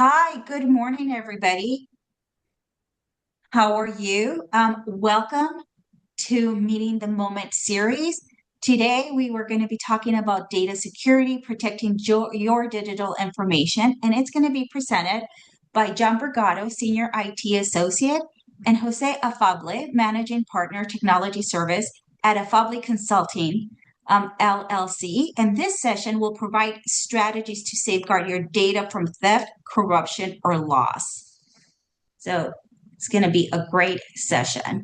Hi, good morning, everybody. How are you? Welcome to Meeting the Moment series. Today, we were going to be talking about data security, protecting your digital information, and it's going to be presented by John Bragado, Senior IT Associate, and Jose Afable, Managing Partner Technology Service at Afable Consulting, LLC. And this session will provide strategies to safeguard your data from theft, corruption, or loss. So it's going to be a great session.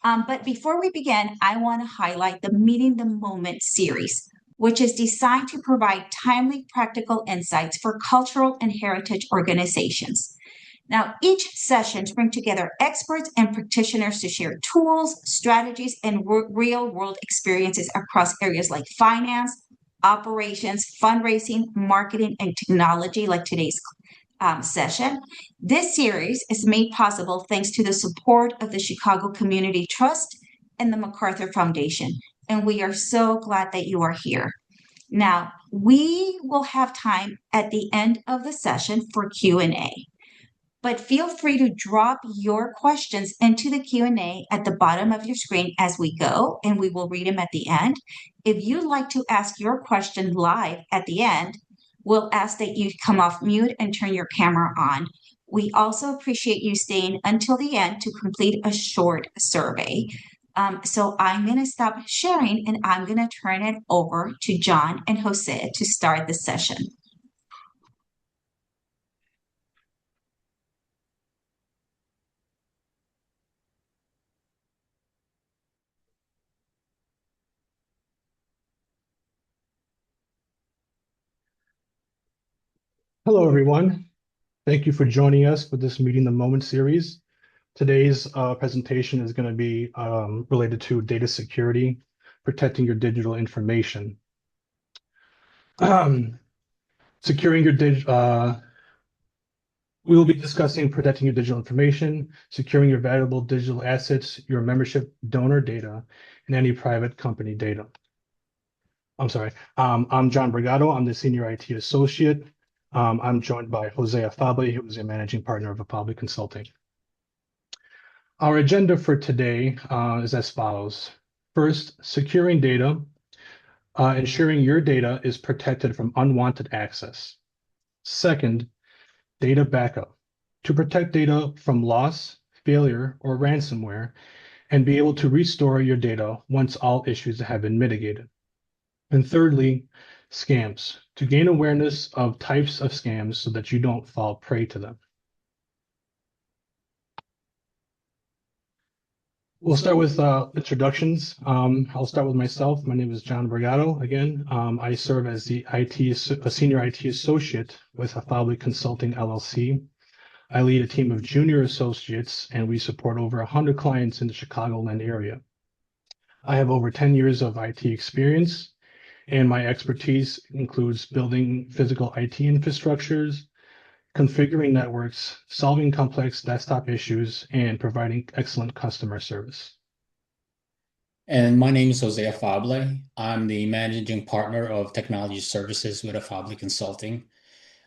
But before we begin, I want to highlight the Meeting the Moment series, which is designed to provide timely, practical insights for cultural and heritage organizations. Now, each sessions bring together experts and practitioners to share tools, strategies, and real world experiences across areas like finance, operations, fundraising, marketing, and technology, like today's session. This series is made possible thanks to the support of the Chicago Community Trust and the MacArthur Foundation. And we are so glad that you are here. Now, we will have time at the end of the session for Q&A. But feel free to drop your questions into the Q&A at the bottom of your screen as we go, and we will read them at the end. If you'd like to ask your question live at the end, we'll ask that you come off mute and turn your camera on. We also appreciate you staying until the end to complete a short survey. So I'm going to stop sharing and I'm going to turn it over to John and Jose to start the session. Hello, everyone. Thank you for joining us for this Meeting the Moment series. Today's presentation is going to be related to data security, protecting your digital information. Securing your we will be discussing protecting your digital information, securing your valuable digital assets, your membership donor data, and any private company data. I'm sorry. I'm John Bragado. I'm the Senior IT Associate. I'm joined by Jose Afable, who is a managing partner of Afable Consulting. Our agenda for today is as follows. First, securing data, ensuring your data is protected from unwanted access. Second, data backup, to protect data from loss, failure, or ransomware, and be able to restore your data once all issues have been mitigated. And thirdly, scams, to gain awareness of types of scams so that you don't fall prey to them. We'll start with introductions. I'll start with myself. My name is John Bragado. Again, I serve as a senior IT associate with Afable Consulting LLC. I lead a team of junior associates, and we support over 100 clients in the Chicagoland area. I have over 10 years of IT experience, and my expertise includes building physical IT infrastructures, configuring networks, solving complex desktop issues, and providing excellent customer service. And my name is Jose Afable. I'm the managing partner of technology services with Afable Consulting.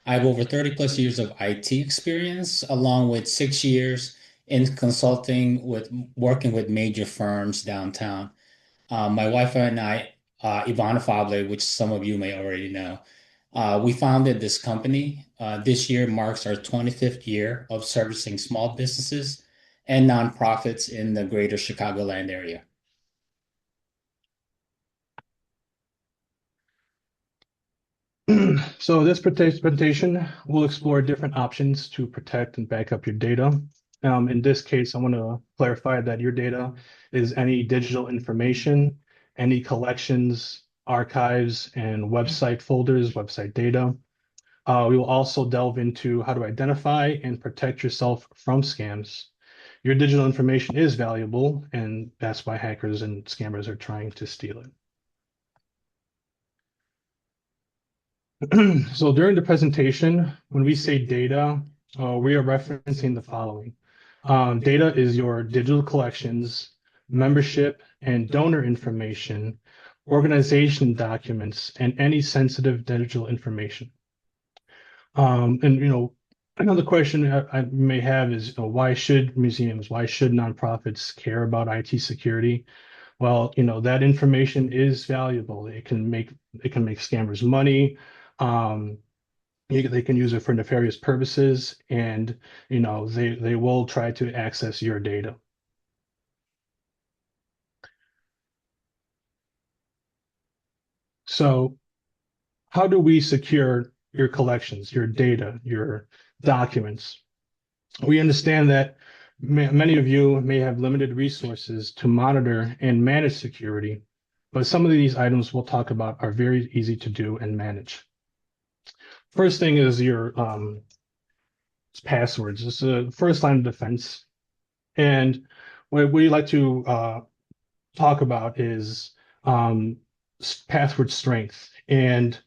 I have over 30 plus years of IT experience, along with 6 years in consulting with working with major firms downtown. My wife and I, Yvonne Afable, which some of you may already know, we founded this company. This year marks our 25th year of servicing small businesses and nonprofits in the greater Chicagoland area. So this presentation will explore different options to protect and back up your data. In this case, I want to clarify that your data is any digital information, any collections, archives, and website folders, website data. We will also delve into how to identify and protect yourself from scams. Your digital information is valuable, and that's why hackers and scammers are trying to steal it. So during the presentation, when we say data, we are referencing the following. Data is your digital collections, membership and donor information, organization documents, and any sensitive digital information. And Another question I may have is, why should museums, why should nonprofits care about IT security? Well, that information is valuable. It can make scammers money. Um, they can use it for nefarious purposes, and they will try to access your data. So, how do we secure your collections, your data, your documents? We understand that many of you may have limited resources to monitor and manage security, but some of these items we'll talk about are very easy to do and manage. First thing is your passwords. This is the first line of defense. And what we like to talk about is password strength. And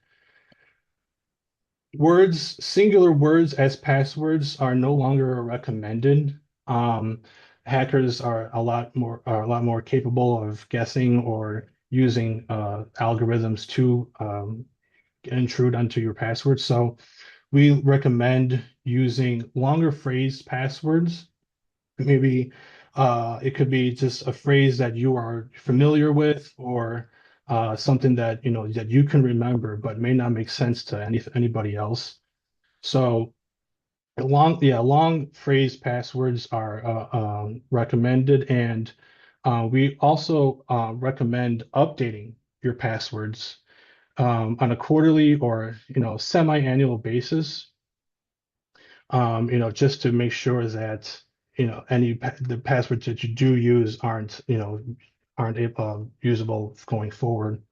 singular words as passwords are no longer recommended. Hackers are a lot more capable of guessing or using algorithms to intrude onto your password. So we recommend using longer phrase passwords. Maybe it could be just a phrase that you are familiar with, or something that that you can remember but may not make sense to anybody else. So long phrase passwords are recommended, and we also recommend updating your passwords on a quarterly or semi-annual basis, just to make sure that the passwords that you do use aren't usable going forward.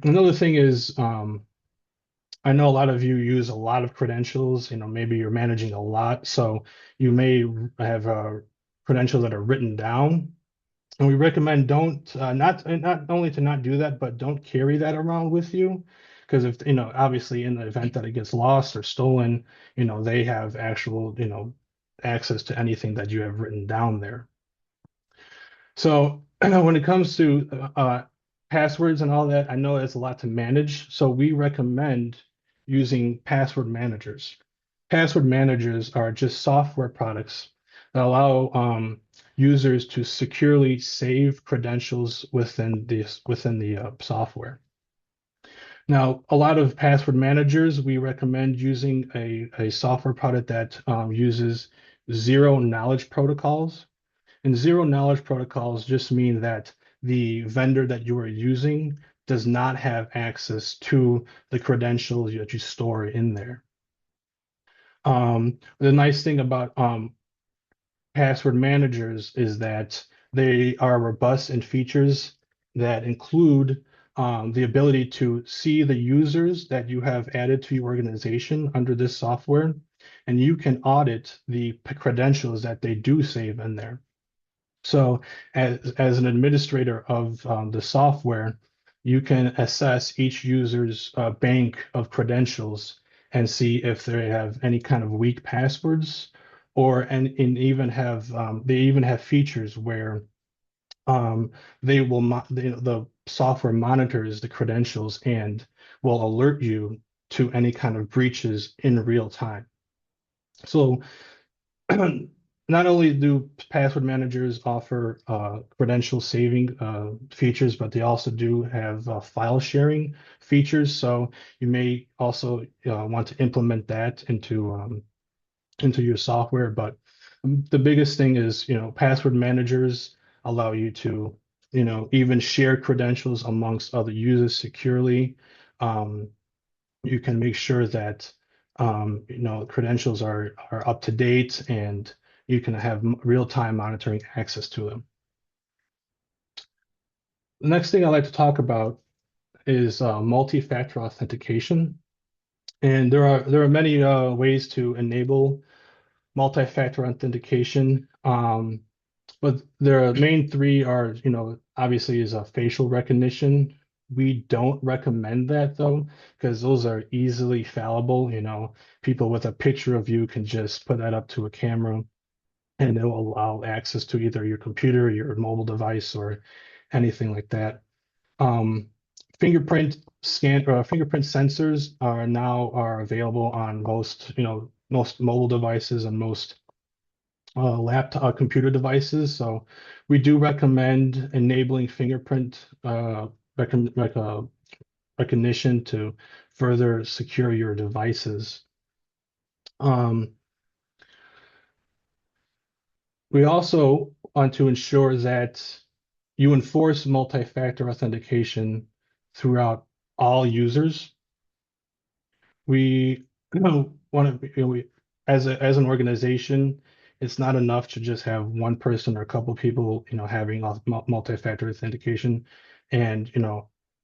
Another thing is, I know a lot of you use a lot of credentials. Maybe you're managing a lot, so you may have credentials that are written down. And we recommend don't not only to not do that, but don't carry that around with you, because if obviously in the event that it gets lost or stolen, they have actual access to anything that you have written down there. So when it comes to passwords and all that, I know it's a lot to manage. So we recommend using password managers. Password managers are just software products that allow users to securely save credentials within the software. Now, a lot of password managers, we recommend using a software product that uses zero knowledge protocols. And zero knowledge protocols just mean that the vendor that you are using does not have access to the credentials that you store in there. The nice thing about password managers is that they are robust in features that include the ability to see the users that you have added to your organization under this software, and you can audit the credentials that they do save in there. So as an administrator of the software, you can assess each user's bank of credentials and see if they have any kind of weak passwords, and even have they even have features where the software monitors the credentials and will alert you to any kind of breaches in real time. So not only do password managers offer credential saving features, but they also do have file sharing features. So you may also want to implement that into your software. But the biggest thing is, password managers allow you to, even share credentials amongst other users securely. You can make sure that credentials are up to date, and you can have real-time monitoring access to them. The next thing I'd like to talk about is multi-factor authentication. And there are many ways to enable multi-factor authentication. But the main three are, obviously is a facial recognition. We don't recommend that though, because those are easily fallible. People with a picture of you can just put that up to a camera, and it will allow access to either your computer, your mobile device, or anything like that. Um, fingerprint fingerprint sensors are available on most mobile devices and most laptop computer devices. So we do recommend enabling fingerprint recognition to further secure your devices. Um, we also want to ensure that you enforce multi-factor authentication throughout all users. We want to, as an organization, it's not enough to just have one person or a couple people, having multi-factor authentication. And,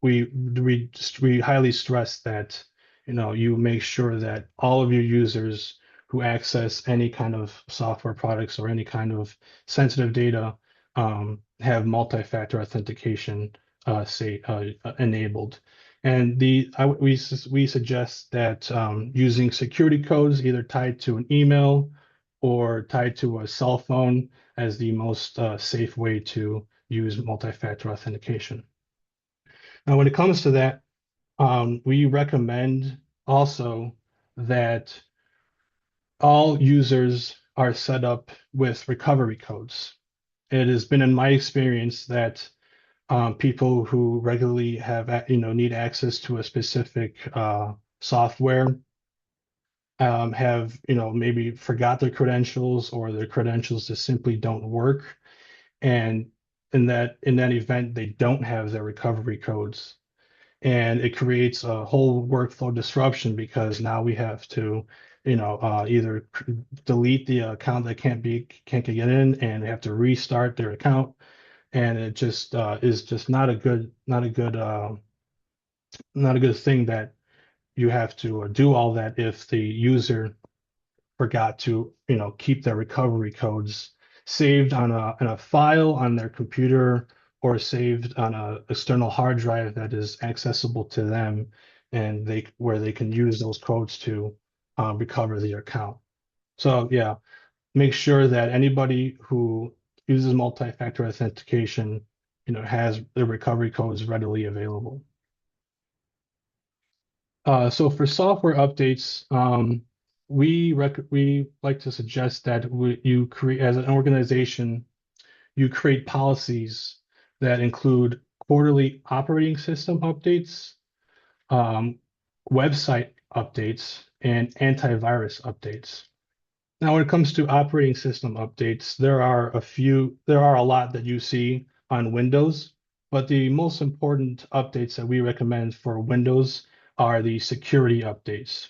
we highly stress that, you make sure that all of your users who access any kind of software products or any kind of sensitive data have multi-factor authentication enabled. And we suggest that using security codes either tied to an email or tied to a cell phone as the most safe way to use multi-factor authentication. Now, when it comes to that, we recommend also that all users are set up with recovery codes. It has been in my experience that people who regularly need access to a specific software have maybe forgot their credentials or their credentials just simply don't work, and in that event they don't have their recovery codes, and it creates a whole workflow disruption because now we have to either delete the account that can't get in, and they have to restart their account, and it just is just not a good thing that you have to do all that if the user forgot to keep their recovery codes saved on a file on their computer or saved on a external hard drive that is accessible to them, and where they can use those codes to recover the account. So yeah, make sure that anybody who uses multi-factor authentication, has the recovery codes readily available. So for software updates, we like to suggest that you create, as an organization, you create policies that include quarterly operating system updates, um, website updates, and antivirus updates. Now, when it comes to operating system updates, there are a lot that you see on Windows, but the most important updates that we recommend for Windows are the security updates.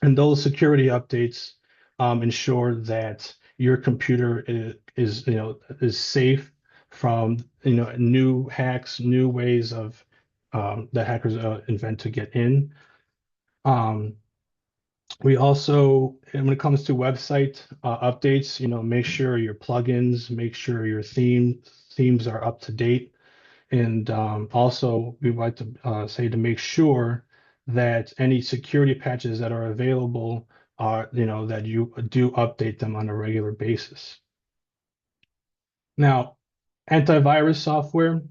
And those security updates ensure that your computer is safe from new hacks, new ways of that hackers invent to get in. Um, we also, and when it comes to website updates, make sure your plugins, make sure your themes are up to date. And also, we like to say to make sure that any security patches that are available are, that you do update them on a regular basis. Now, antivirus software,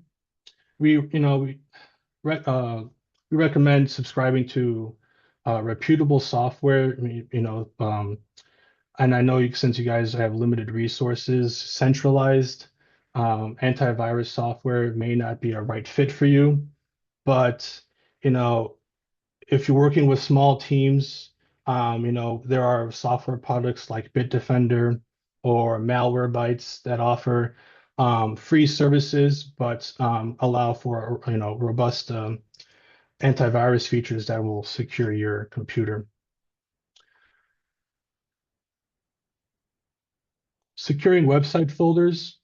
we, you know, we, re we recommend subscribing to reputable software. I mean, and I know since you guys have limited resources, centralized antivirus software may not be a right fit for you. But, you know, if you're working with small teams, there are software products like Bitdefender or Malwarebytes that offer free services, but allow for, robust antivirus features that will secure your computer. Securing website folders.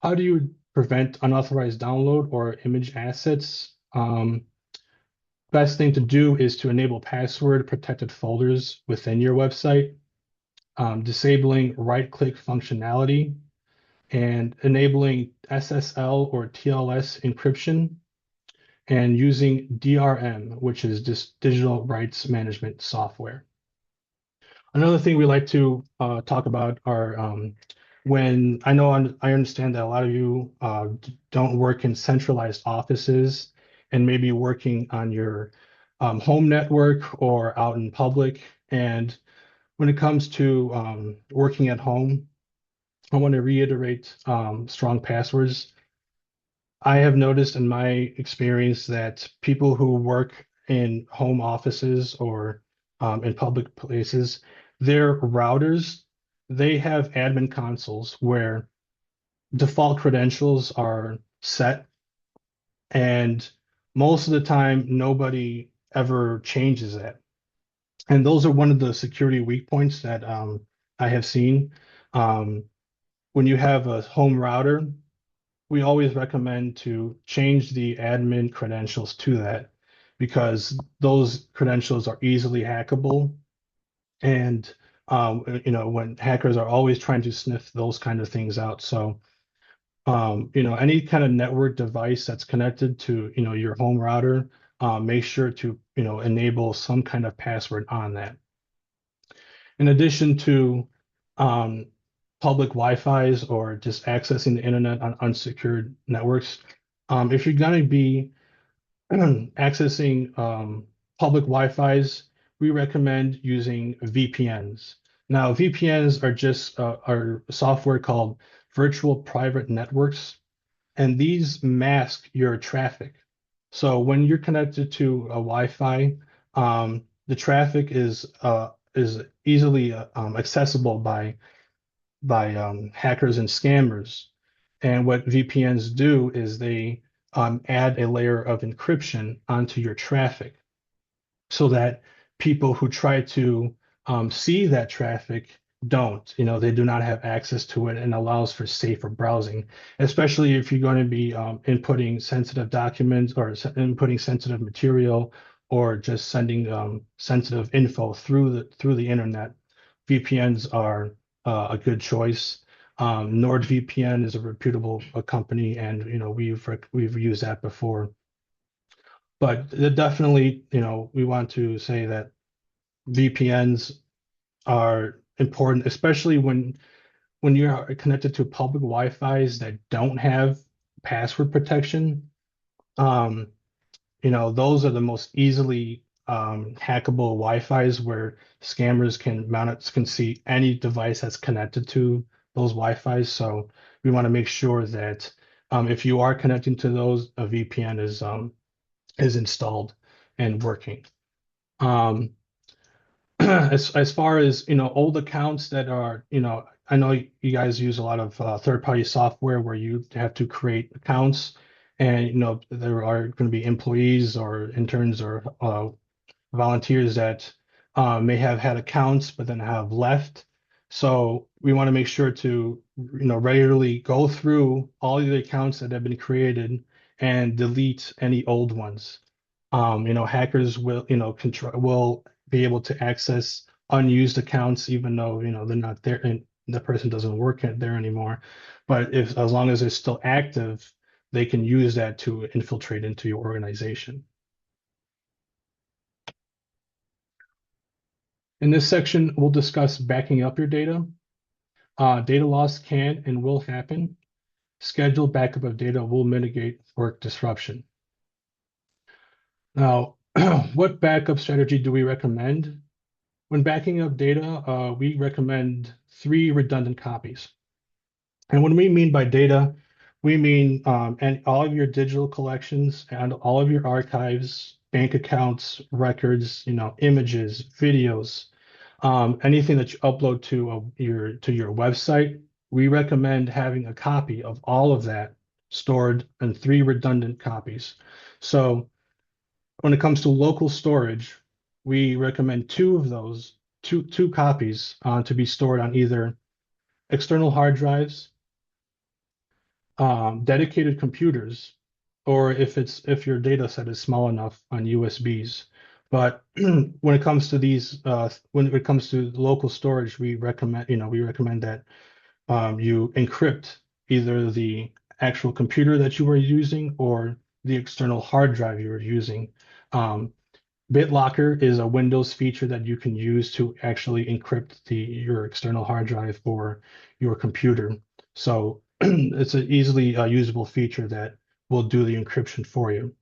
How do you prevent unauthorized download or image assets? Best thing to do is to enable password protected folders within your website, disabling right-click functionality, and enabling SSL or TLS encryption, and using DRM, which is just digital rights management software. Another thing we like to talk about are I understand that a lot of you don't work in centralized offices, and maybe working on your home network or out in public. And when it comes to working at home, I want to reiterate strong passwords. I have noticed in my experience that people who work in home offices or in public places, their routers, they have admin consoles where default credentials are set, and most of the time, nobody ever changes that. And those are one of the security weak points that I have seen. Um, when you have a home router, we always recommend to change the admin credentials to that because those credentials are easily hackable. And when hackers are always trying to sniff those kind of things out. So any kind of network device that's connected to, your home router, make sure to, enable some kind of password on that. In addition to um, public Wi-Fi's or just accessing the internet on unsecured networks, if you're going to be accessing public Wi-Fi's, we recommend using VPNs. Now, VPNs are just are software called virtual private networks, and these mask your traffic. So when you're connected to a Wi-Fi, the traffic is easily accessible by hackers and scammers. And what VPNs do is they add a layer of encryption onto your traffic so that people who try to see that traffic don't. They do not have access to it and allows for safer browsing, especially if you're going to be inputting sensitive documents or inputting sensitive material or just sending sensitive info through the internet. VPNs are a good choice. NordVPN is a reputable company, and we've used that before. But definitely, we want to say that VPNs are important, especially when you're connected to public Wi-Fi's that don't have password protection. Um, those are the most easily hackable Wi-Fi's where scammers can see any device that's connected to those Wi-Fi's. So we want to make sure that if you are connecting to those, a VPN is installed and working. As far as old accounts that are, I know you guys use a lot of third-party software where you have to create accounts, and there are going to be employees or interns or volunteers that may have had accounts but then have left. So we want to make sure to regularly go through all of the accounts that have been created and delete any old ones. Hackers will be able to access unused accounts even though they're not there and the person doesn't work there anymore. But if as long as they're still active, they can use that to infiltrate into your organization. In this section, we'll discuss backing up your data. Data loss can and will happen. Scheduled backup of data will mitigate work disruption. Now, what backup strategy do we recommend? When backing up data, we recommend 3 redundant copies. And what we mean by data, we mean and all of your digital collections and all of your archives, bank accounts, records, images, videos, anything that you upload to your website. We recommend having a copy of all of that stored in 3 redundant copies. So when it comes to local storage, we recommend 2 of those, two copies to be stored on either external hard drives, dedicated computers, or if your data set is small enough on USBs. But when it comes to when it comes to local storage, we recommend that you encrypt either the actual computer that you were using or the external hard drive you were using. BitLocker is a Windows feature that you can use to actually encrypt your external hard drive for your computer. So it's an easily usable feature that will do the encryption for you.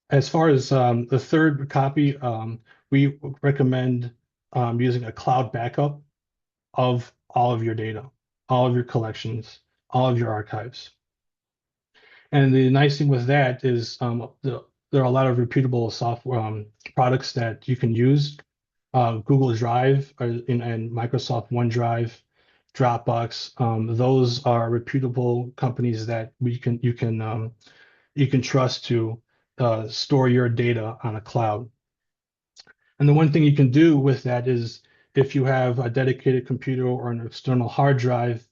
As far as the third copy, we recommend using a cloud backup of all of your data, all of your collections, all of your archives. And the nice thing with that is there are a lot of reputable software products that you can use. Google Drive and Microsoft OneDrive, Dropbox. Those are reputable companies that you can trust to store your data on a cloud. And the one thing you can do with that is if you have a dedicated computer or an external hard drive,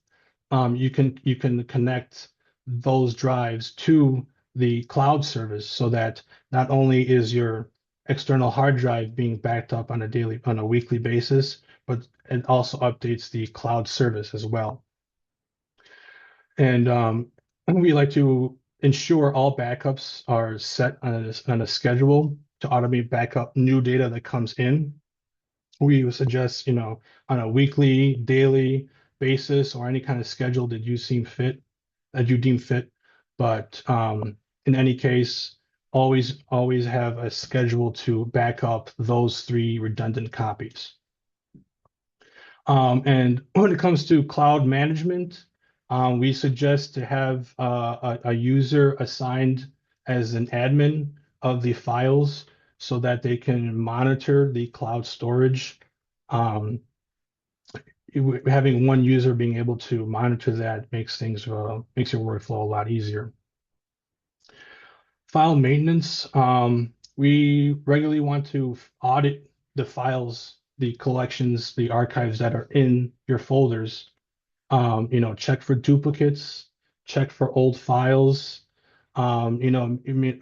you can connect those drives to the cloud service so that not only is your external hard drive being backed up on a weekly basis, but it also updates the cloud service as well. And we like to ensure all backups are set on a schedule to automate backup new data that comes in. We would suggest, on a weekly, daily basis or any kind of schedule that you deem fit. But in any case, always have a schedule to back up those three redundant copies. And when it comes to cloud management, we suggest to have a user assigned as an admin of the files so that they can monitor the cloud storage. Um, Having one user being able to monitor that makes your workflow a lot easier. File maintenance, we regularly want to audit the files, the collections, the archives that are in your folders. Check for duplicates, check for old files. I mean,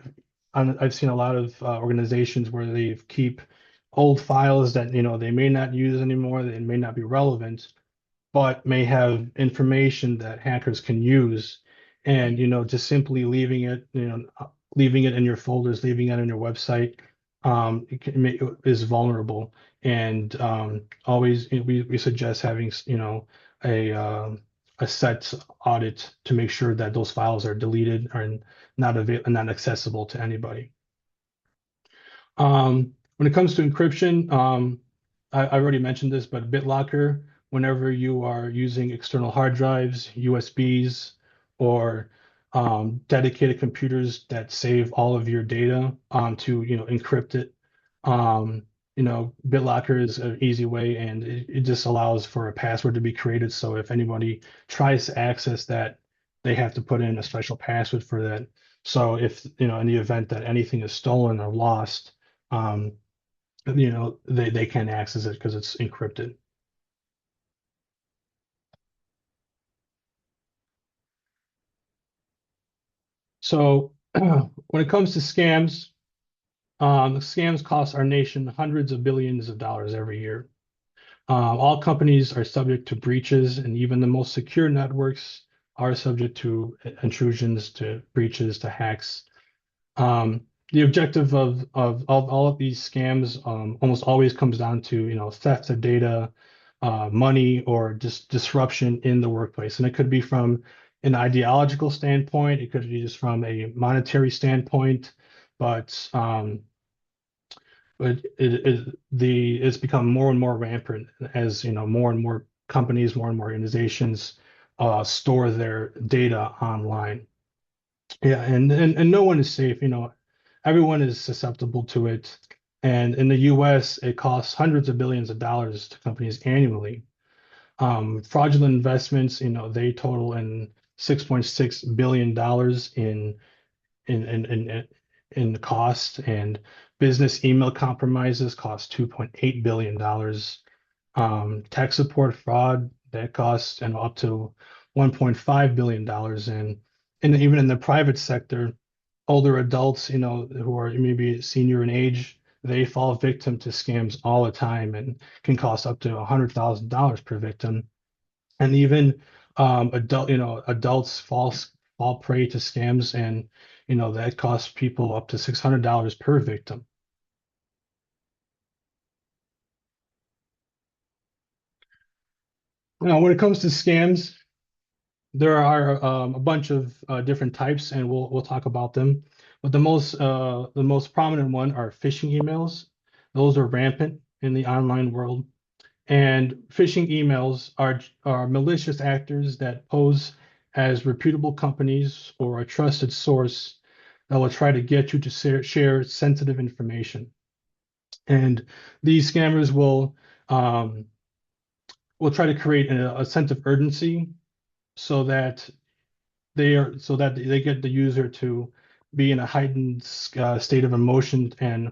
I've seen a lot of organizations where they keep old files that, they may not use anymore, they may not be relevant, but may have information that hackers can use. And, just simply leaving it in your folders, leaving it on your website, is vulnerable. And always we suggest having, a a set audit to make sure that those files are deleted and not accessible to anybody. When it comes to encryption, I already mentioned this, but BitLocker, whenever you are using external hard drives, USBs, or dedicated computers that save all of your data to encrypt it, BitLocker is an easy way, and it just allows for a password to be created. So if anybody tries to access that, they have to put in a special password for that. So if in the event that anything is stolen or lost, um, they can't access it because it's encrypted. So when it comes to scams cost our nation hundreds of billions of dollars every year. All companies are subject to breaches, and even the most secure networks are subject to intrusions, to breaches, to hacks. The objective of all of these scams almost always comes down to theft of data, money, or just disruption in the workplace. And it could be from an ideological standpoint, it could be just from a monetary standpoint, but it's become more and more rampant as more and more companies, more and more organizations store their data online. Yeah, and no one is safe. Everyone is susceptible to it. And in the US, it costs hundreds of billions of dollars to companies annually. Fraudulent investments, they total in $6.6 billion in the cost, and business email compromises cost $2.8 billion. Tech support fraud that costs up to $1.5 billion. And even in the private sector, older adults, who are maybe senior in age, they fall victim to scams all the time and can cost up to $100,000 per victim. And even adults fall prey to scams, and that costs people up to $600 per victim. Now, when it comes to scams, there are a bunch of different types, and we'll talk about them. But the most prominent one are phishing emails. Those are rampant in the online world. And phishing emails are malicious actors that pose as reputable companies or a trusted source that will try to get you to share sensitive information. And these scammers will try to create a sense of urgency so that they get the user to be in a heightened state of emotion and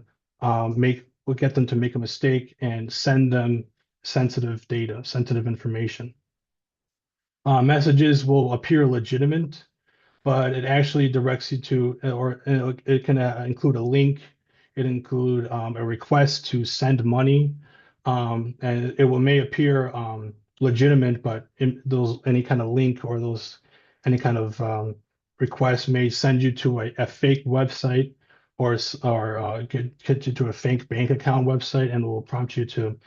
make will get them to make a mistake and send them sensitive data, sensitive information. Messages will appear legitimate, but it actually directs you to, or it can include a link. It include a request to send money, and it will may appear legitimate, but in those any kind of link or those any kind of request may send you to a fake website or get you to a fake bank account website and will prompt you to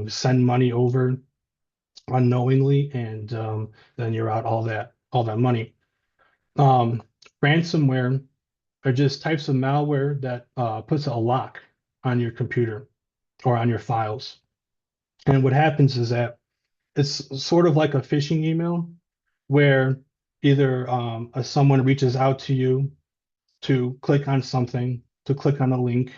send money over unknowingly, and then you're out all that money. Um, Ransomware are just types of malware that puts a lock on your computer or on your files. And what happens is that it's sort of like a phishing email where either someone reaches out to you to click on something, to click on a link,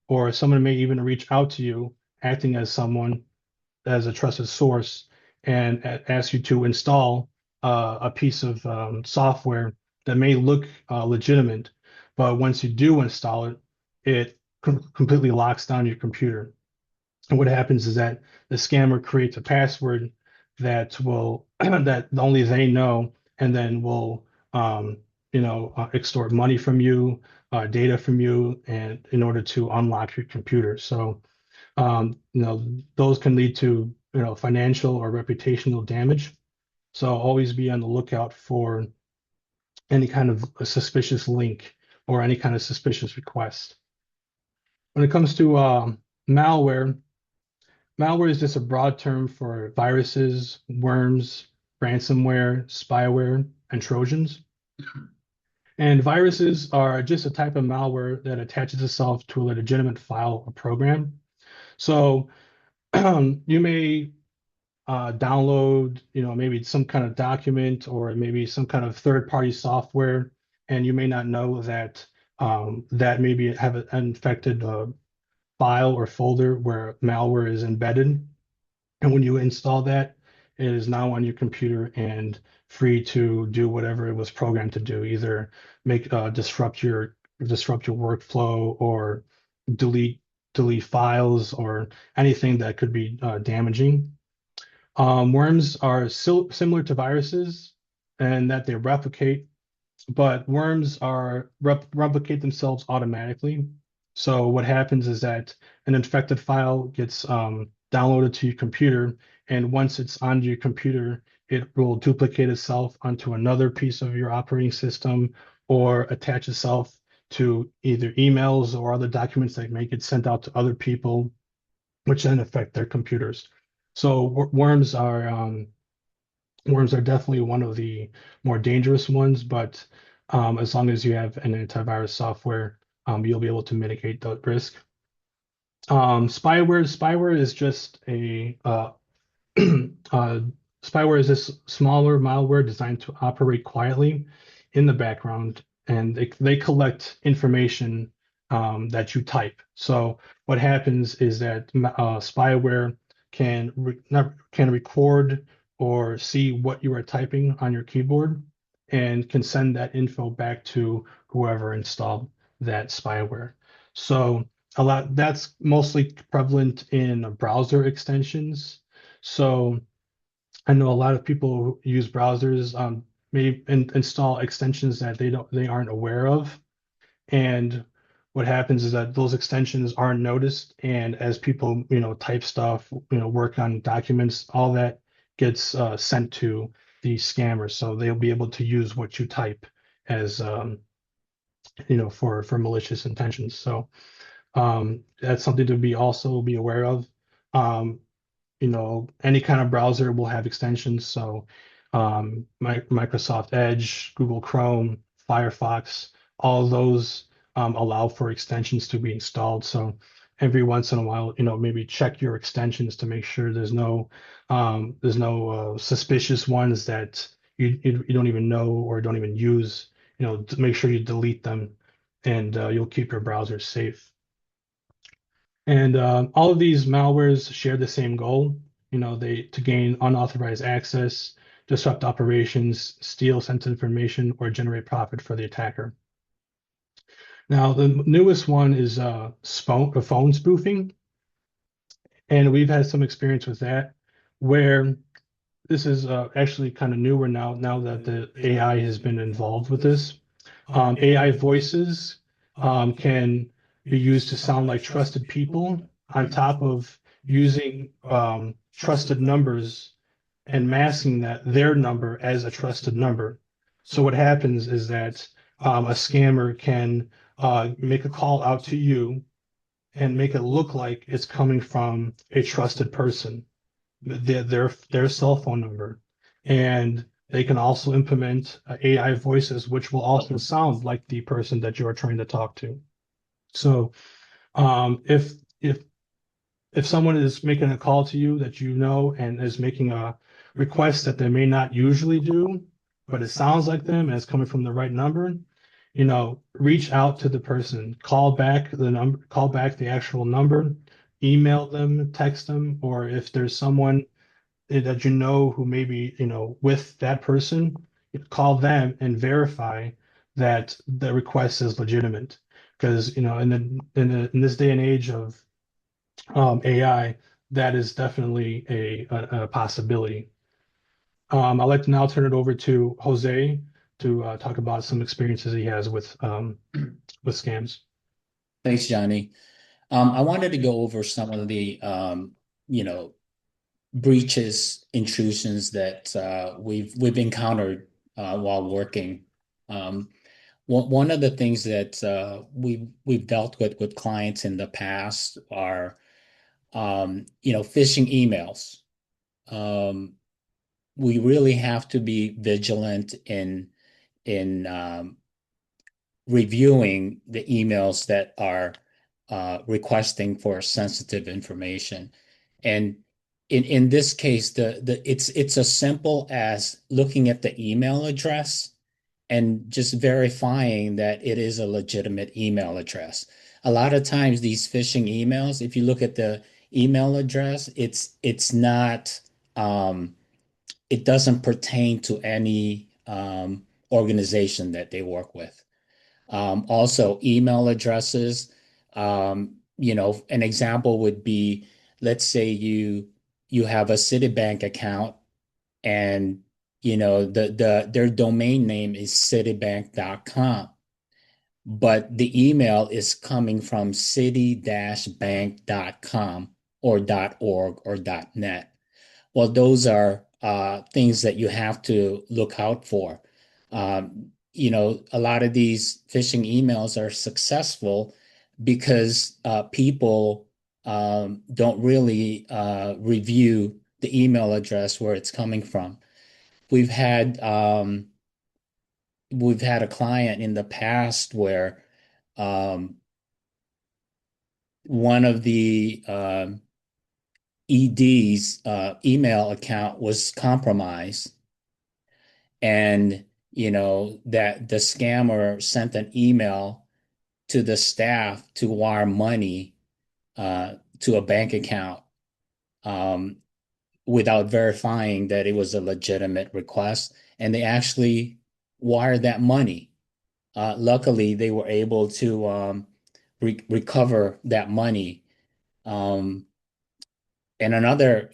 or someone may even reach out to you acting as a trusted source and ask you to install a piece of software that may look legitimate, but once you do install it, it completely locks down your computer. And what happens is that the scammer creates a password that will that only they know, and then will extort money from you, data from you, and in order to unlock your computer. So those can lead to, financial or reputational damage. So always be on the lookout for any kind of a suspicious link or any kind of suspicious request. When it comes to malware, malware is just a broad term for viruses, worms, ransomware, spyware, and Trojans. And viruses are just a type of malware that attaches itself to a legitimate file or program. So you may download, maybe some kind of document or maybe some kind of third-party software, and you may not know that that maybe have an infected file or folder where malware is embedded. And when you install that, it is now on your computer and free to do whatever it was programmed to do, either make disrupt your workflow or delete delete files or anything that could be damaging. Worms are similar to viruses and that they replicate, but worms replicate themselves automatically. So what happens is that an infected file gets downloaded to your computer, and once it's on your computer, it will duplicate itself onto another piece of your operating system or attach itself to either emails or other documents that may get sent out to other people, which then affect their computers. So worms are definitely one of the more dangerous ones, but as long as you have an antivirus software, you'll be able to mitigate the risk. Spyware is just uh, spyware is this smaller malware designed to operate quietly in the background, and they collect information that you type. So what happens is that spyware can record or see what you are typing on your keyboard and can send that info back to whoever installed that spyware. So that's mostly prevalent in browser extensions. So I know a lot of people who use browsers may install extensions that they aren't aware of, and what happens is that those extensions aren't noticed, and as people type stuff, work on documents, all that gets sent to the scammers, so they'll be able to use what you type as for malicious intentions. So that's something to be aware of. Um, any kind of browser will have extensions. So Microsoft Edge, Google Chrome, Firefox, all those allow for extensions to be installed. So every once in a while, maybe check your extensions to make sure there's no suspicious ones that you don't even know or don't even use. To make sure you delete them, and you'll keep your browser safe. And all of these malwares share the same goal. They to gain unauthorized access, disrupt operations, steal sensitive information, or generate profit for the attacker. Now, the newest one is phone spoofing, and we've had some experience with that, where this is actually kind of newer now that the AI has been involved with this. AI voices can be used to sound like trusted people on top of using trusted numbers and masking their number as a trusted number. So what happens is that a scammer can make a call out to you and make it look like it's coming from a trusted person, their cell phone number, and they can also implement AI voices, which will also sound like the person that you are trying to talk to. So if someone is making a call to you that you know and is making a request that they may not usually do, but it sounds like them and it's coming from the right number, reach out to the person, call back the actual number, email them, text them, or if there's someone that who may be, with that person, call them and verify that the request is legitimate. Because, in this day and age of AI, that is definitely a possibility. I'd like to now turn it over to Jose to talk about some experiences he has with scams. Thanks, Johnny. I wanted to go over some of the you know, breaches, intrusions that we've encountered while working. Um, one of the things that we've dealt with clients in the past are phishing emails. Um, we really have to be vigilant in reviewing the emails that are requesting for sensitive information. And in this case, it's as simple as looking at the email address and just verifying that it is a legitimate email address. A lot of times these phishing emails, if you look at the email address, it's not it doesn't pertain to any organization that they work with. Also, email addresses. An example would be, let's say you have a Citibank account, and their domain name is citibank.com, but the email is coming from city-bank.com or .org or .net. Well, those are things that you have to look out for. A lot of these phishing emails are successful because people don't really review the email address where it's coming from. We've had um, we've had a client in the past where um, one of the ED's email account was compromised, and that the scammer sent an email to the staff to wire money to a bank account um, without verifying that it was a legitimate request, and they actually wired that money. Luckily, they were able to recover that money. Um, And another,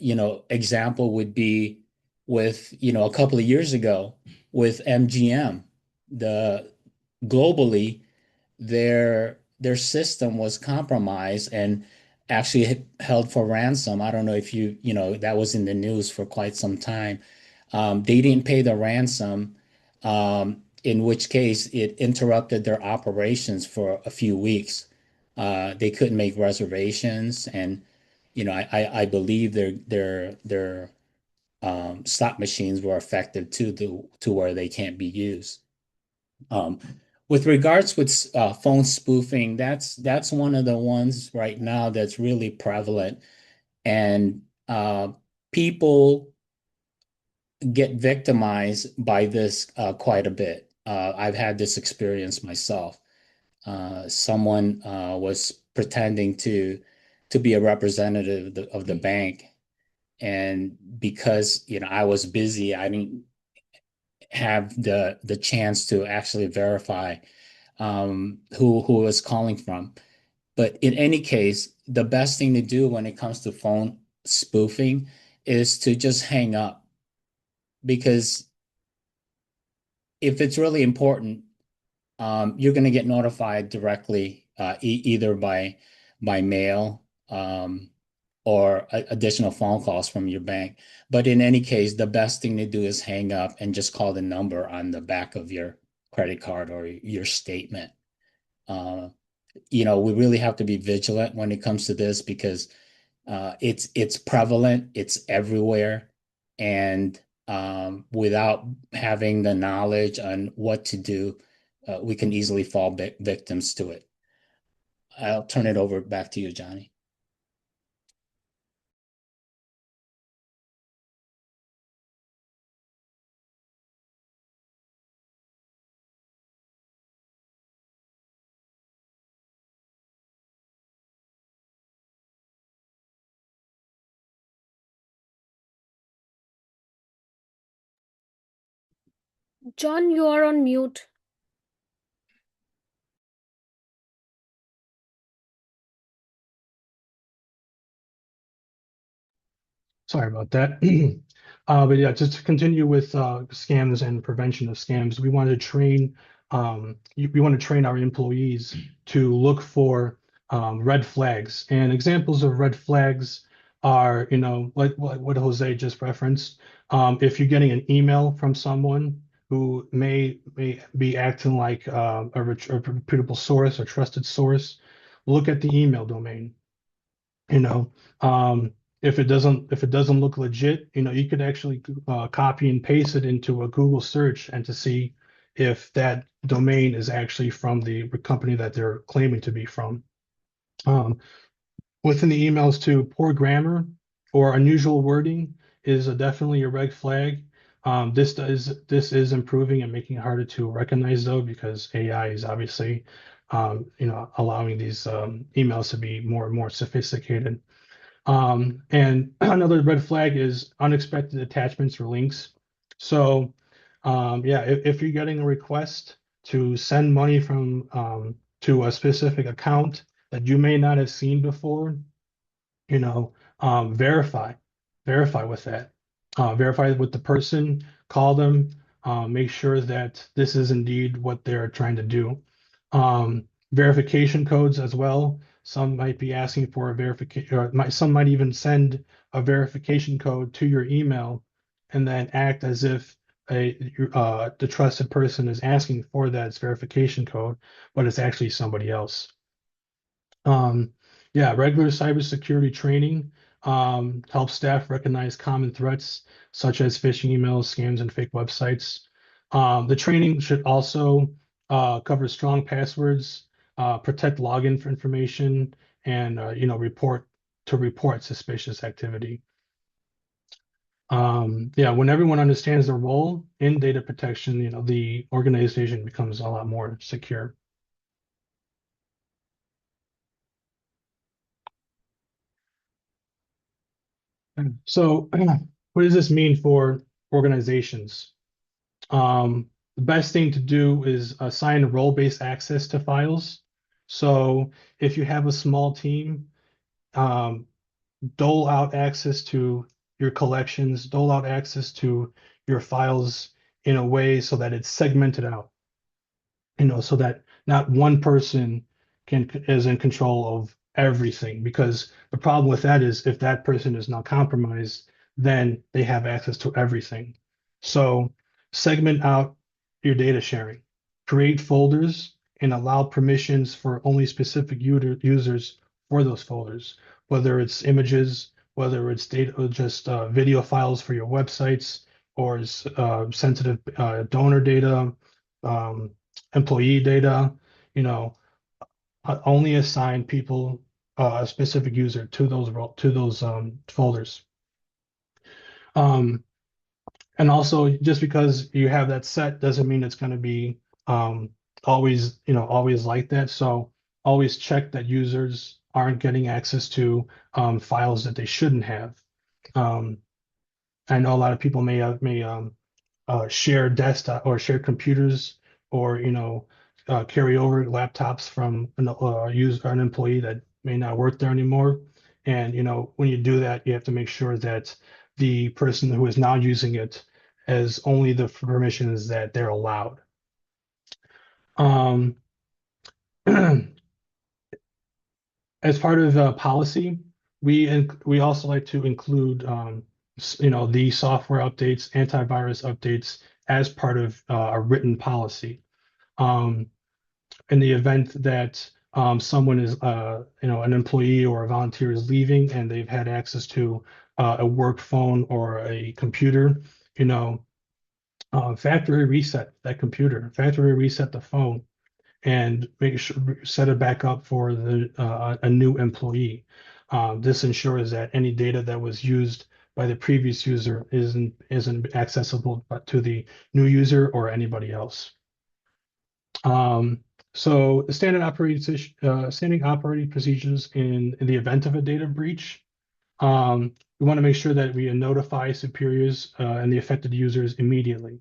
example would be with, a couple of years ago with MGM. The globally, their system was compromised and actually held for ransom. I don't know if that was in the news for quite some time. They didn't pay the ransom, in which case it interrupted their operations for a few weeks. They couldn't make reservations, and I believe their slot machines were affected to where they can't be used. Um, With regards with phone spoofing, that's one of the ones right now that's really prevalent, and people get victimized by this quite a bit. I've had this experience myself. Someone was pretending to be a representative of the bank, and because I was busy, I didn't have the chance to actually verify who was calling from. But in any case, the best thing to do when it comes to phone spoofing is to just hang up, because if it's really important, you're going to get notified directly, either by mail, or additional phone calls from your bank. But in any case, the best thing to do is hang up and just call the number on the back of your credit card or your statement. Uh, we really have to be vigilant when it comes to this, because it's prevalent, it's everywhere, and without having the knowledge on what to do, we can easily fall victims to it. I'll turn it over back to you, Johnny. John, you are on mute. Sorry about that. But yeah, just to continue with scams and prevention of scams, we want to train our employees to look for red flags. And examples of red flags are, like what Jose just referenced. If you're getting an email from someone who may be acting like a reputable source or trusted source, look at the email domain. you know if it doesn't look legit, you could actually copy and paste it into a Google search and to see if that domain is actually from the company that they're claiming to be from. um, Within the emails too, poor grammar or unusual wording is definitely a red flag. This is improving and making it harder to recognize, though, because AI is obviously allowing these emails to be more and more sophisticated. And another red flag is unexpected attachments or links. So, yeah, if you're getting a request to send money to a specific account that you may not have seen before, you know, verify, verify with that, verify with the person, call them, make sure that this is indeed what they're trying to do. Verification codes as well. Some might be asking for a verification, or some might even send a verification code to your email and then act as if the trusted person is asking for that verification code, but it's actually somebody else. Yeah, regular cybersecurity training helps staff recognize common threats such as phishing emails, scams, and fake websites. The training should also cover strong passwords, protect login for information, and report suspicious activity. Yeah, when everyone understands their role in data protection, the organization becomes a lot more secure. So, what does this mean for organizations? The best thing to do is assign role-based access to files. So, if you have a small team, um, dole out access to your collections, dole out access to your files in a way so that it's segmented out, so that not one person is in control of everything. Because the problem with that is if that person is not compromised, then they have access to everything. So segment out your data sharing, create folders, and allow permissions for only specific users for those folders, whether it's images, whether it's data, or just video files for your websites, or sensitive donor data, um, employee data, you know, only assign people, a specific user to those folders. And also, just because you have that set doesn't mean it's going to be always, always like that. So always check that users aren't getting access to files that they shouldn't have. I know a lot of people may share desktop or share computers, or carry over laptops from an employee that may not work there anymore. And when you do that, you have to make sure that the person who is now using it has only the permissions that they're allowed. Um, as part of policy, we also like to include the software updates, antivirus updates as part of a written policy. In the event that someone is an employee or a volunteer is leaving and they've had access to a work phone or a computer, factory reset that computer, factory reset the phone, and make sure set it back up for a new employee. This ensures that any data that was used by the previous user isn't accessible to the new user or anybody else. So the standing operating procedures in the event of a data breach. We want to make sure that we notify superiors and the affected users immediately.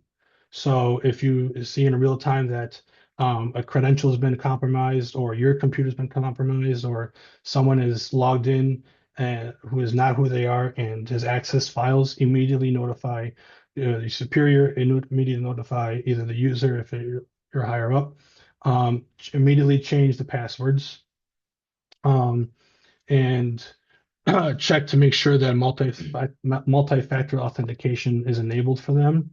So if you see in real time that a credential has been compromised, or your computer's been compromised, or someone is logged in who is not who they are and has access files, immediately notify the superior, and immediately notify either the user if you're higher up. Immediately change the passwords, and check to make sure that multi-factor authentication is enabled for them.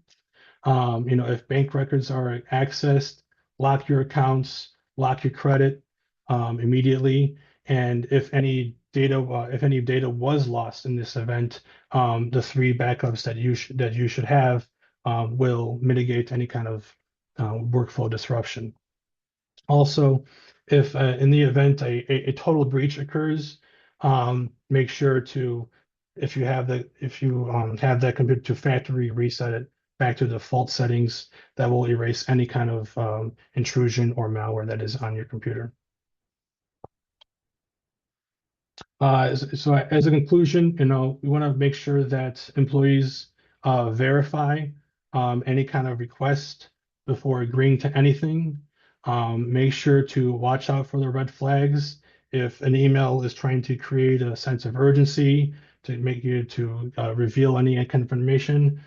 If bank records are accessed, lock your accounts, lock your credit immediately. And if any data was lost in this event, the 3 backups that you should have will mitigate any kind of workflow disruption. Also, if in the event a total breach occurs, make sure to, if you have that computer, to factory reset it back to default settings. That will erase any kind of intrusion or malware that is on your computer. So as a conclusion, we want to make sure that employees verify any kind of request before agreeing to anything. Make sure to watch out for the red flags. If an email is trying to create a sense of urgency to make you to reveal any kind of information,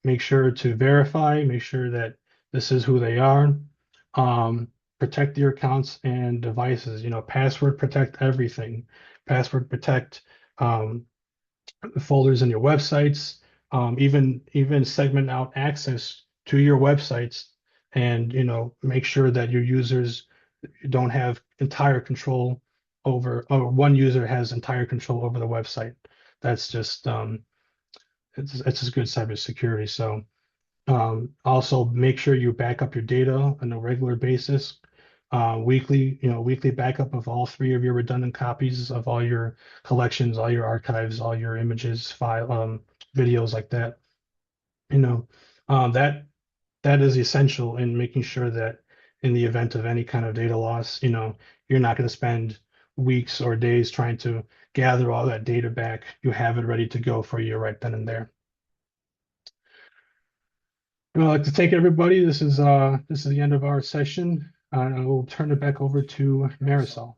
make sure to verify, make sure that this is who they are. Protect your accounts and devices. Password protect everything. Password protect folders in your websites. Even segment out access to your websites, and make sure that your users don't have entire control over, or one user has entire control over the website. That's just it's just good cybersecurity. So also make sure you back up your data on a regular basis. Weekly backup of all 3 of your redundant copies of all your collections, all your archives, all your images, videos like that. That is essential in making sure that in the event of any kind of data loss, you're not going to spend weeks or days trying to gather all that data back. You have it ready to go for you right then and there. I'd like to thank everybody. This is the end of our session. I will turn it back over to Marisol.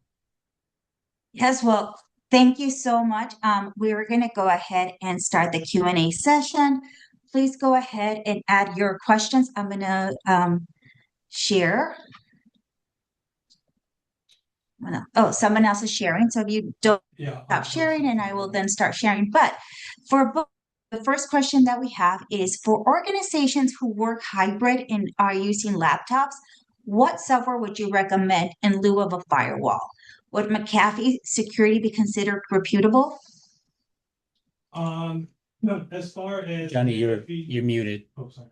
Yes, well, thank you so much. We're going to go ahead and start the Q&A session. Please go ahead and add your questions. I'm going to share. Oh, someone else is sharing. So if you don't stop sharing, and I will then start sharing. But for both, the first question that we have is, for organizations who work hybrid and are using laptops, what software would you recommend in lieu of a firewall? Would McAfee security be considered reputable? No, as far as Johnny, you're muted. Oh, sorry.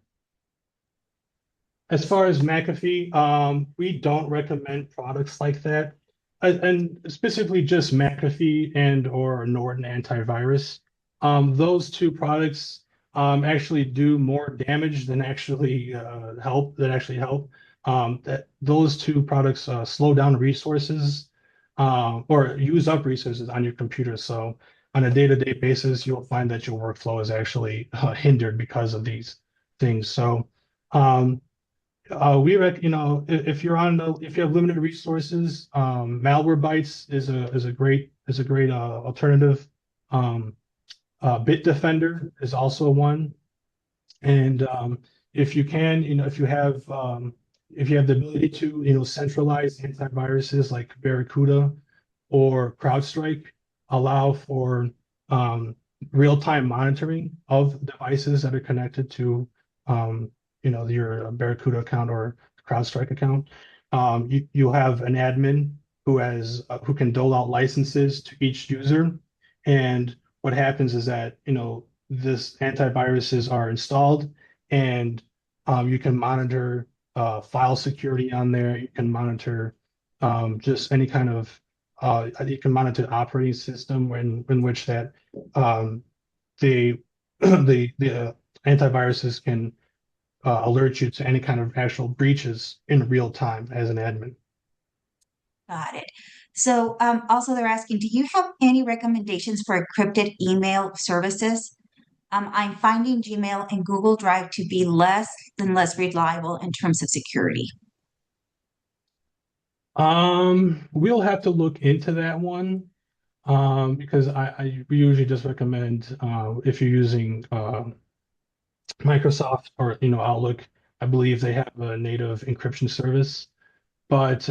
As far as McAfee, we don't recommend products like that, and specifically just McAfee and or Norton antivirus. Those two products actually do more damage than actually help. That actually help. That those two products slow down resources or use up resources on your computer. So on a day-to-day basis, you'll find that your workflow is actually hindered because of these things. So. Um, if you're if you have limited resources, Malwarebytes is a great alternative. Um, Bitdefender is also one, and if you can, if you have the ability to, centralize antiviruses like Barracuda or CrowdStrike, allow for um, real-time monitoring of devices that are connected to, your Barracuda account or CrowdStrike account. You'll have an admin who can dole out licenses to each user, and what happens is that, this antiviruses are installed, and you can monitor file security on there. You can monitor just any kind of you can monitor the operating system in which that the the antiviruses can alert you to any kind of actual breaches in real time as an admin. Got it. So also they're asking, do you have any recommendations for encrypted email services? I'm finding Gmail and Google Drive to be less and less reliable in terms of security. We'll have to look into that one because we usually just recommend if you're using Microsoft or Outlook, I believe they have a native encryption service, but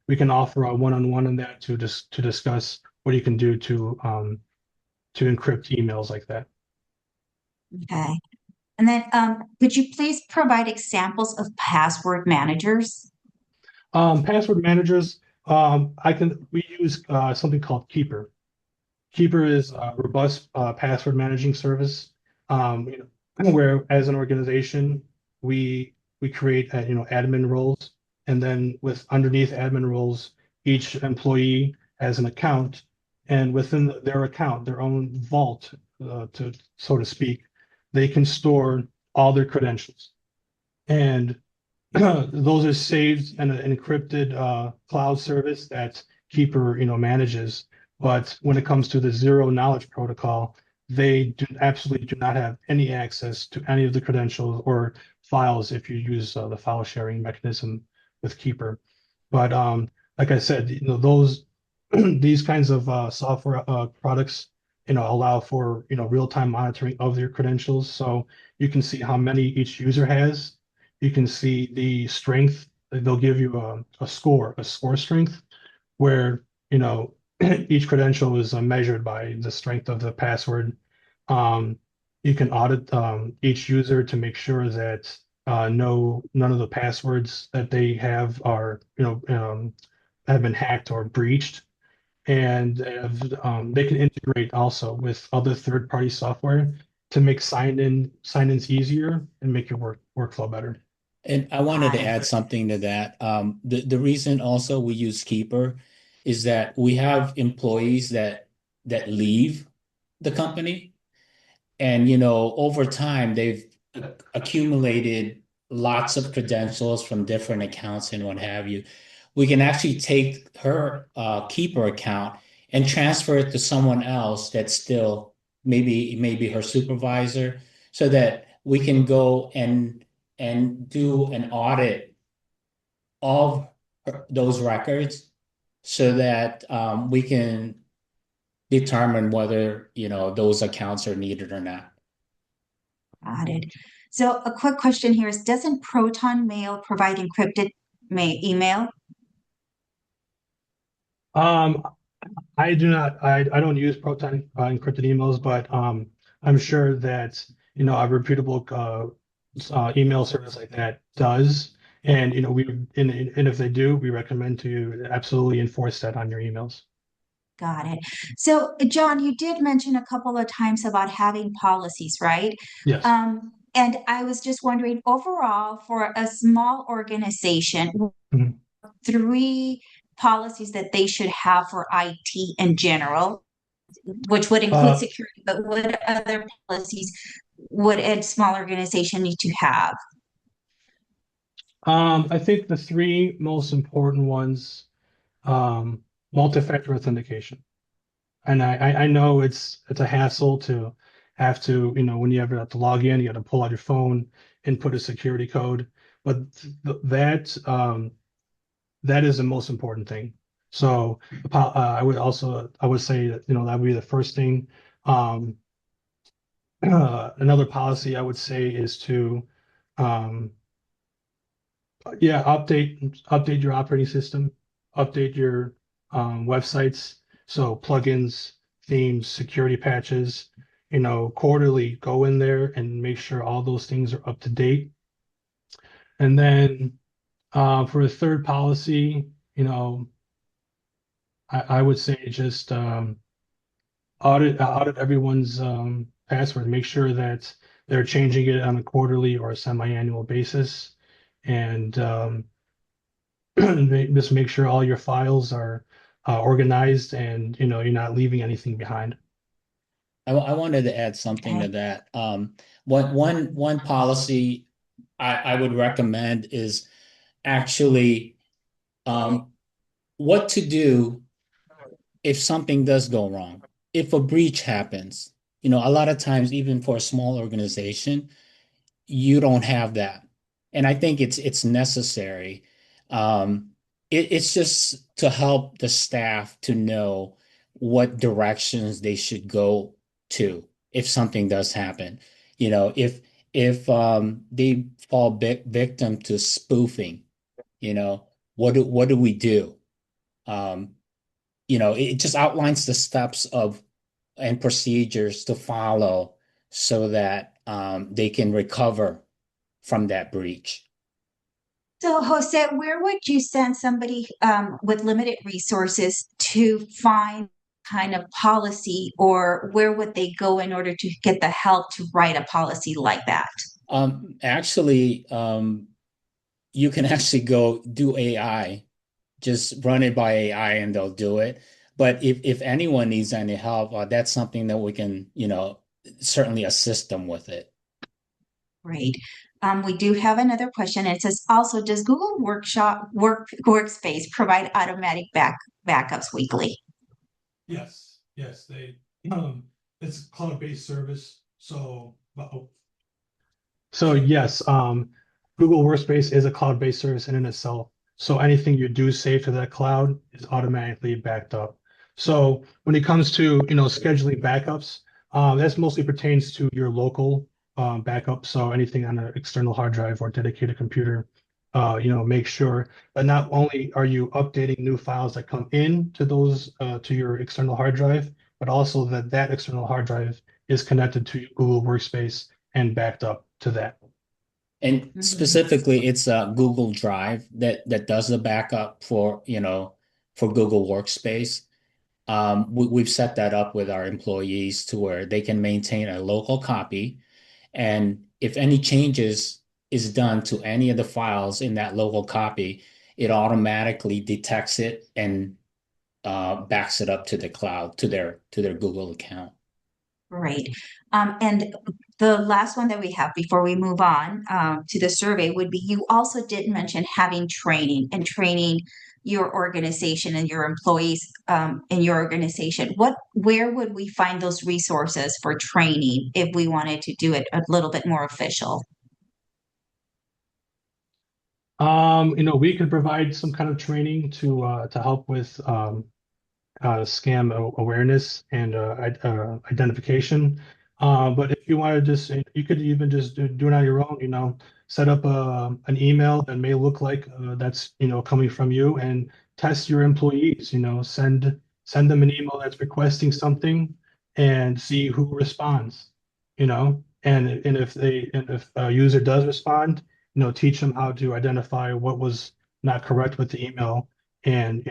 we can offer a one-on-one on that to discuss what you can do to encrypt emails like that. Okay. And then could you please provide examples of password managers? Password managers, we use something called Keeper. Keeper is a robust password managing service, where as an organization we create admin roles, and then with underneath admin roles, each employee has an account, and within their account, their own vault, to so to speak, they can store all their credentials, and those are saved in an encrypted cloud service that Keeper, manages. But when it comes to the zero knowledge protocol, they absolutely do not have any access to any of the credentials or files if you use the file sharing mechanism with Keeper. But like I said, those these kinds of software products, allow for real-time monitoring of your credentials, so you can see how many each user has. You can see the strength. They'll give you a score strength, where each credential is measured by the strength of the password. Um, you can audit each user to make sure that none of the passwords that they have are have been hacked or breached, and they can integrate also with other third-party software to make sign-ins easier and make your workflow better. And I wanted Got to it. add something to that. The reason also we use Keeper is that we have employees that leave the company, and over time they've accumulated lots of credentials from different accounts and what have you. We can actually take her Keeper account and transfer it to someone else that's still maybe her supervisor, so that we can go and do an audit of those records, so that we can determine whether those accounts are needed or not. Got it. So a quick question here is, doesn't Proton Mail provide encrypted email? Um, I do not. I don't use Proton encrypted emails, but I'm sure that a reputable email service like that does. And and if they do, we recommend to absolutely enforce that on your emails. Got it. So, John, you did mention a couple of times about having policies, right? Yes. And I was just wondering, overall, for a small organization, Mhm. three policies that they should have for IT in general, which would include Uh, security, but what other policies would a small organization need to have? I think the three most important ones, um, multi-factor authentication. And I know it's a hassle to have to, when you ever have to log in, you got to pull out your phone, input a security code. But that is the most important thing. So I would say that, that would be the first thing. Um, another policy I would say is to, um, yeah, update your operating system, update your websites. So plugins, themes, security patches, quarterly go in there and make sure all those things are up to date. And then for a third policy, I would say just audit everyone's password, make sure that they're changing it on a quarterly or a semi-annual basis, and just make sure all your files are organized and you're not leaving anything behind. I wanted to add something to Okay. that. One policy I would recommend is actually um, what to do if something does go wrong. If a breach happens, a lot of times, even for a small organization, you don't have that. And I think it's necessary. It's just to help the staff to know what directions they should go to if something does happen. If they fall victim to spoofing, what do we do? Um, it just outlines the steps of and procedures to follow so that they can recover from that breach. So, Jose, where would you send somebody with limited resources to find kind of policy, or where would they go in order to get the help to write a policy like that? Actually, you can actually go do AI, just run it by AI and they'll do it. But if anyone needs any help, that's something that we can, certainly assist them with it. Great. We do have another question. It says also, does Google Workspace provide automatic backups weekly? Yes, it's a cloud-based service. So yes, Google Workspace is a cloud-based service in itself. So anything you do save to that cloud is automatically backed up. So when it comes to, scheduling backups, that's mostly pertains to your local backup. So anything on an external hard drive or dedicated computer, make sure that not only are you updating new files that come in to those to your external hard drive, but also that that external hard drive is connected to Google Workspace and backed up to that. And Mhm. specifically, it's Google Drive that does the backup for Google Workspace. We've set that up with our employees to where they can maintain a local copy. And if any changes is done to any of the files in that local copy, it automatically detects it and backs it up to the cloud to their Google account. Great. And the last one that we have before we move on to the survey would be, you also did mention having training and training your organization and your employees in your organization. Where would we find those resources for training if we wanted to do it a little bit more official? We could provide some kind of training to help with scam awareness and identification. But if you want to just, you could even just do it on your own, set up an email that may look like that's, coming from you and test your employees, send them an email that's requesting something and see who responds, and if a user does respond, teach them how to identify what was not correct with the email and,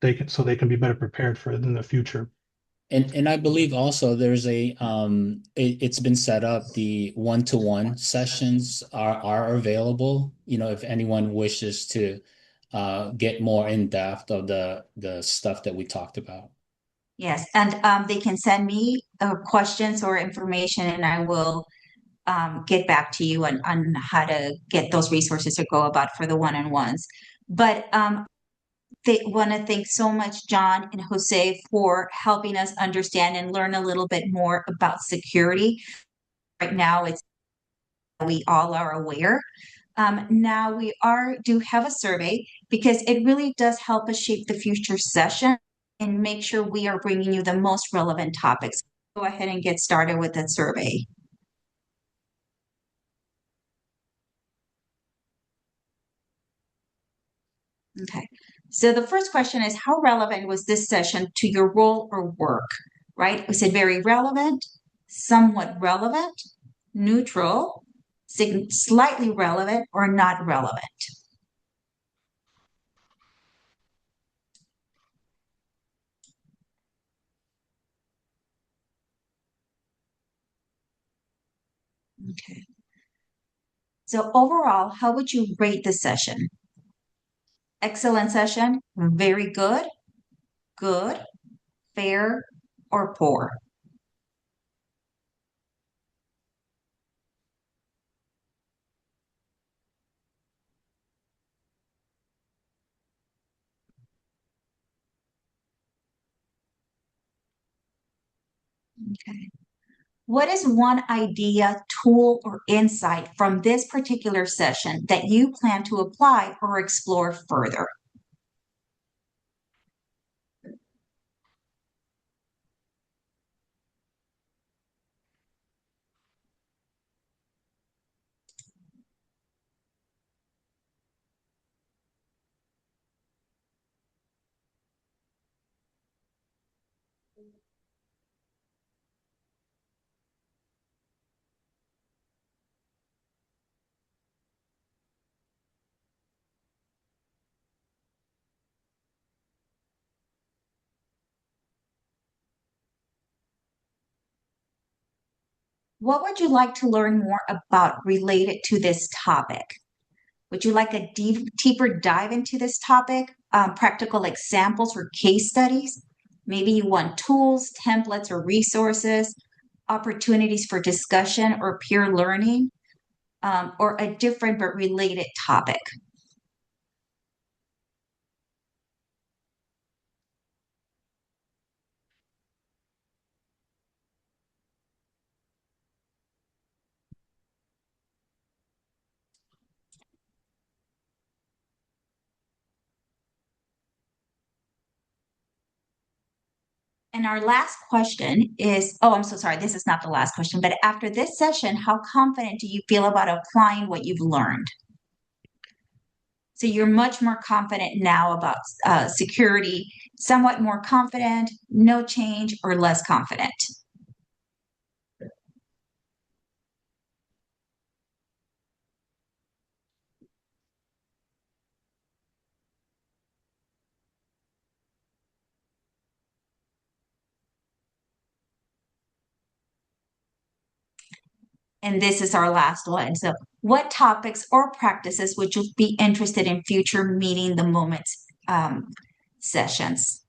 they can be better prepared for it in the future. And I believe also there's it's been set up, the one-to-one sessions are available, if anyone wishes to get more in depth of the stuff that we talked about. Yes, and they can send me questions or information, and I will get back to you on how to get those resources to go about for the one-on-ones. But they want to thank so much John and Jose for helping us understand and learn a little bit more about security. Right now, it's we all are aware. Now we do have a survey because it really does help us shape the future session and make sure we are bringing you the most relevant topics. Go ahead and get started with that survey. Okay. So the first question is, how relevant was this session to your role or work? Right? Was it very relevant, somewhat relevant, neutral, slightly relevant, or not relevant? Okay. So overall, how would you rate the session? Excellent session, very good, good, fair, or poor? Okay. What is one idea, tool, or insight from this particular session that you plan to apply or explore further? What would you like to learn more about related to this topic? Would you like a deeper dive into this topic, practical examples or case studies? Maybe you want tools, templates, or resources, opportunities for discussion or peer learning, or a different but related topic. And our last question is, oh, I'm so sorry, this is not the last question, but after this session, how confident do you feel about applying what you've learned? So you're much more confident now about security, somewhat more confident, no change, or less confident? And this is our last one. So, what topics or practices would you be interested in future meeting the moments sessions?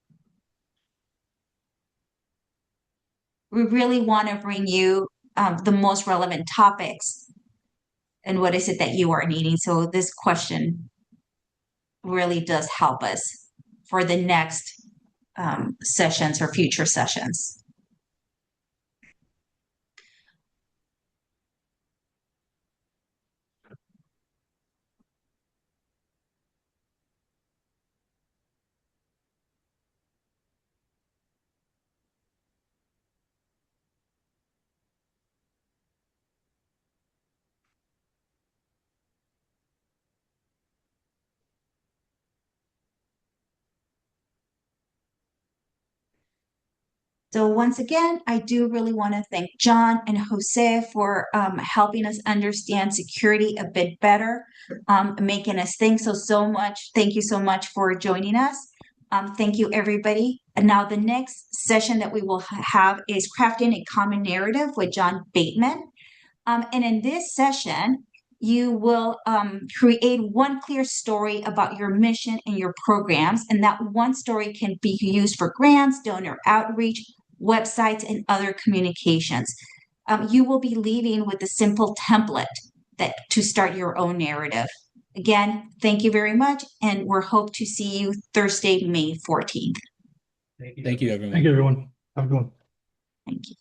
We really want to bring you the most relevant topics and what is it that you are needing. So, this question really does help us for the next sessions or future sessions. So once again, I do really want to thank John and Jose for helping us understand security a bit better, making us think so much. Thank you so much for joining us. Thank you, everybody. And now the next session that we will have is crafting a common narrative with John Bateman. And in this session, you will create one clear story about your mission and your programs. And that one story can be used for grants, donor outreach, websites, and other communications. You will be leaving with a simple template to start your own narrative. Again, thank you very much, and we hope to see you Thursday, May 14th. Thank you, everyone. Thank you, everyone. Have a good one. Thank you.